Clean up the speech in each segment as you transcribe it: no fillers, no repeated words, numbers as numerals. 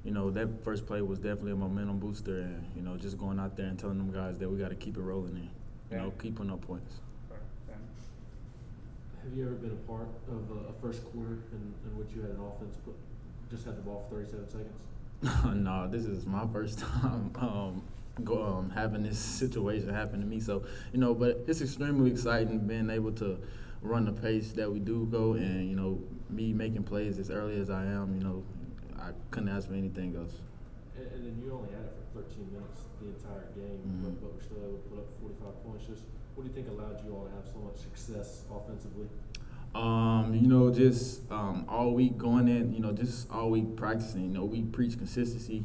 that first play was definitely a momentum booster, and just going out there and telling them guys that we got to keep it rolling and keep putting up points. Have you ever been a part of a first quarter in which you had an offense just had the ball for 37 seconds? No, this is my first time having this situation happen to me. So, but it's extremely exciting being able to run the pace that we do go, and me making plays as early as I am. I couldn't ask for anything else. And then you only had it for 13 minutes the entire game, but we're still able to put up 45 points. Just what do you think allowed you all to have so much success offensively? Just all week going in, just all week practicing. We preach consistency,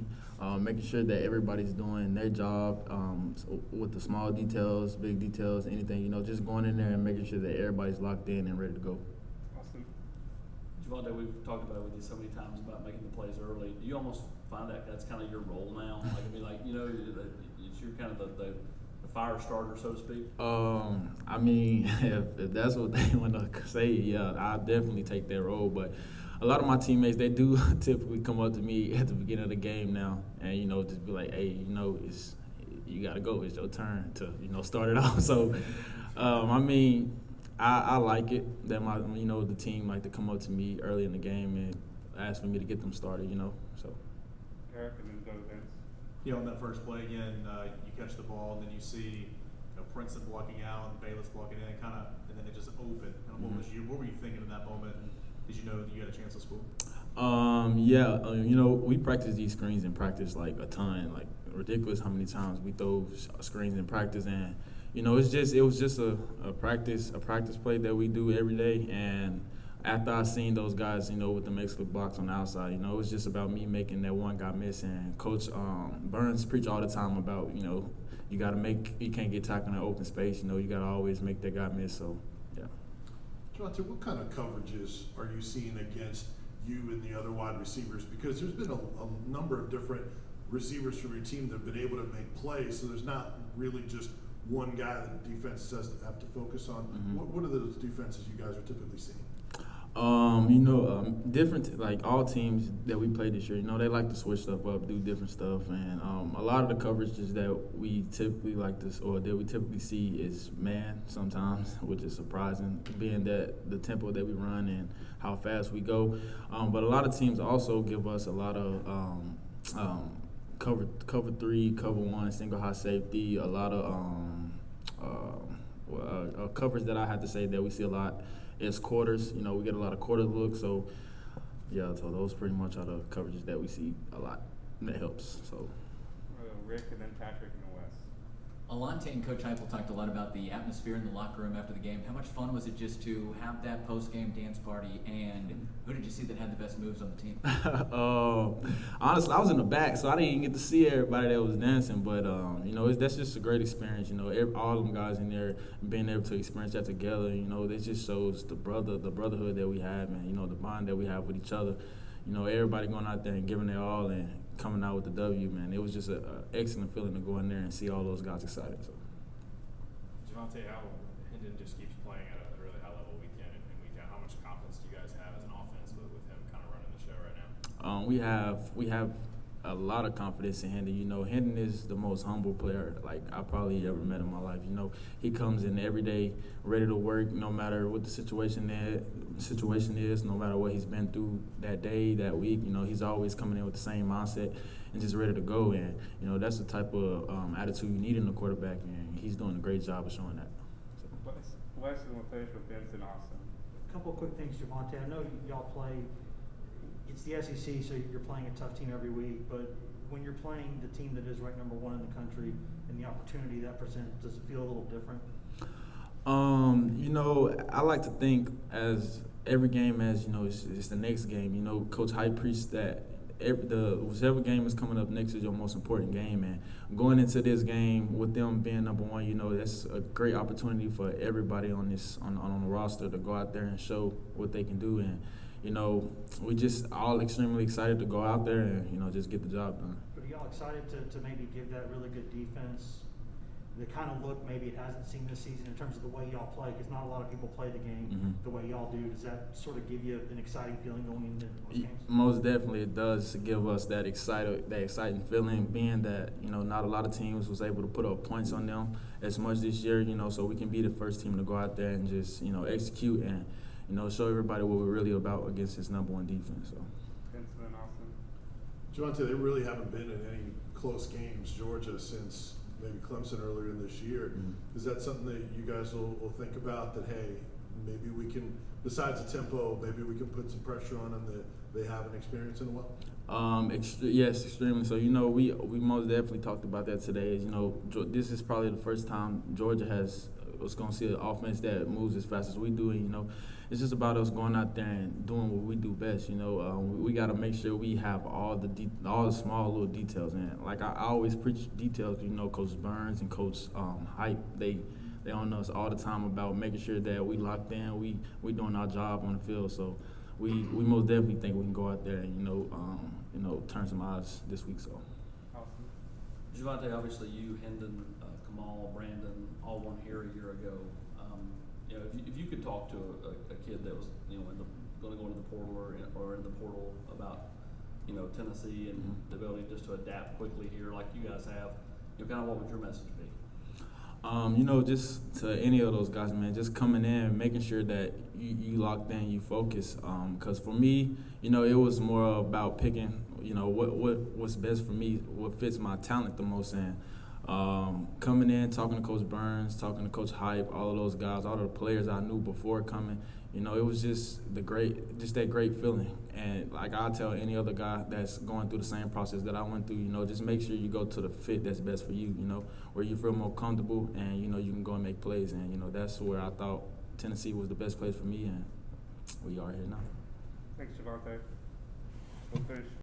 making sure that everybody's doing their job with the small details, big details, anything. Just going in there and making sure that everybody's locked in and ready to go. Awesome. Javonta, we've talked about it with you so many times about making the plays early. Do you almost find that that's kind of your role now? It's your kind of the fire starter, so to speak? If that's what they want to say, yeah, I'll definitely take that role. But a lot of my teammates, they do typically come up to me at the beginning of the game now and, just be like, hey, you got to go. It's your turn to, start it off. So, I like it that the team like to come up to me early in the game and ask for me to get them started, so. Eric, and then go to Vince. On that first play again, you catch the ball and then you see Princeton blocking out and Bayless blocking in, and then it just opened. What were you thinking in that moment? And did you know that you had a chance to score? We practice these screens in practice like a ton, like ridiculous how many times we throw screens in practice, and it was just a practice play that we do every day. And after I seen those guys, with the Mexican box on the outside, it was just about me making that one guy miss. And Coach Burns preach all the time about, you can't get tackled in an open space. You got to always make that guy miss. So, yeah. Javonta, what kind of coverages are you seeing against you and the other wide receivers? Because there's been a number of different receivers from your team that have been able to make plays, so there's not really just one guy that the defense has to have to focus on. What are those defenses you guys are typically seeing? Different, like all teams that we play this year, they like to switch stuff up, do different stuff, and a lot of the coverages that we typically see is man sometimes, which is surprising, being that the tempo that we run and how fast we go. But a lot of teams also give us a lot of cover 3, cover 1, single high safety, a lot of coverage that I have to say that we see a lot. It's quarters, we get a lot of quarter looks, so those pretty much are the coverages that we see a lot. That helps. So, Rick and then Patrick in the West. Alante and Coach Heupel talked a lot about the atmosphere in the locker room after the game. How much fun was it just to have that post-game dance party, and who did you see that had the best moves on the team? Honestly, I was in the back, so I didn't even get to see everybody that was dancing. But that's just a great experience. All of them guys in there being able to experience that together. It just shows the brotherhood that we have, and the bond that we have with each other. Everybody going out there and giving their all and coming out with the W, man. It was just an excellent feeling to go in there and see all those guys excited. So. Javonta, how Hendon just keeps playing at a really high level week in and week out. How much confidence do you guys have as an offense with him kind of running the show right now? We have a lot of confidence in Hendon. Hendon is the most humble player like I probably ever met in my life. He comes in every day ready to work, no matter what the situation is, no matter what he's been through that day, that week. He's always coming in with the same mindset and just ready to go. And that's the type of attitude you need in a quarterback, and he's doing a great job of showing that. So. Wes, and we'll finish with Vince and Austin. A couple of quick things, Javonta. I know y'all play. It's the SEC, so you're playing a tough team every week, but when you're playing the team that is ranked number 1 in the country and the opportunity that presents, does it feel a little different? I like to think as every game as, it's the next game. Coach Hype preached that whichever game is coming up next is your most important game, and going into this game with them being number 1, that's a great opportunity for everybody on the roster to go out there and show what they can do. And we just all extremely excited to go out there and, just get the job done. But are y'all excited to maybe give that really good defense the kind of look maybe it hasn't seen this season in terms of the way y'all play, because not a lot of people play the game the way y'all do. Does that sort of give you an exciting feeling going into most games? Most definitely, it does give us that exciting feeling, being that, you know, not a lot of teams was able to put up points on them as much this year, you know, so we can be the first team to go out there and just, you know, execute and, you know, show everybody what we're really about against this #1 defense. So. Javonta, they really haven't been in any close games, Georgia, since maybe Clemson earlier in this year. Is that something that you guys will think about, that, hey, maybe we can, besides the tempo, maybe we can put some pressure on them that they haven't experienced in a while? Yes, extremely. So, you know, we most definitely talked about that today. You know, this is probably the first time Georgia was going to see an offense that moves as fast as we do. And, you know, it's just about us going out there and doing what we do best. You know, we got to make sure we have all the small little details in. Like I always preach details. You know, Coach Burns and Coach Hype, they on us all the time about making sure that we locked in. We doing our job on the field. So we most definitely think we can go out there and you know turn some odds this week. So. Javonta, obviously you, Hendon, Kamal, Brandon, all won here a year ago. You know, if you could talk to a kid that was, you know, going to go into the portal or in the portal about, you know, Tennessee and the ability just to adapt quickly here like you guys have, you know, kind of what would your message be? You know, just to any of those guys, man, just coming in, making sure that you locked in, you focus. Because for me, you know, it was more about picking, you know, what's best for me, what fits my talent the most. And coming in, talking to Coach Burns, talking to Coach Hype, all of those guys, all of the players I knew before coming, you know, it was just that great feeling. And like I tell any other guy that's going through the same process that I went through, you know, just make sure you go to the fit that's best for you, you know, where you feel more comfortable and, you know, you can go and make plays. And, you know, that's where I thought Tennessee was the best place for me, and we are here now. Thanks, Javonta.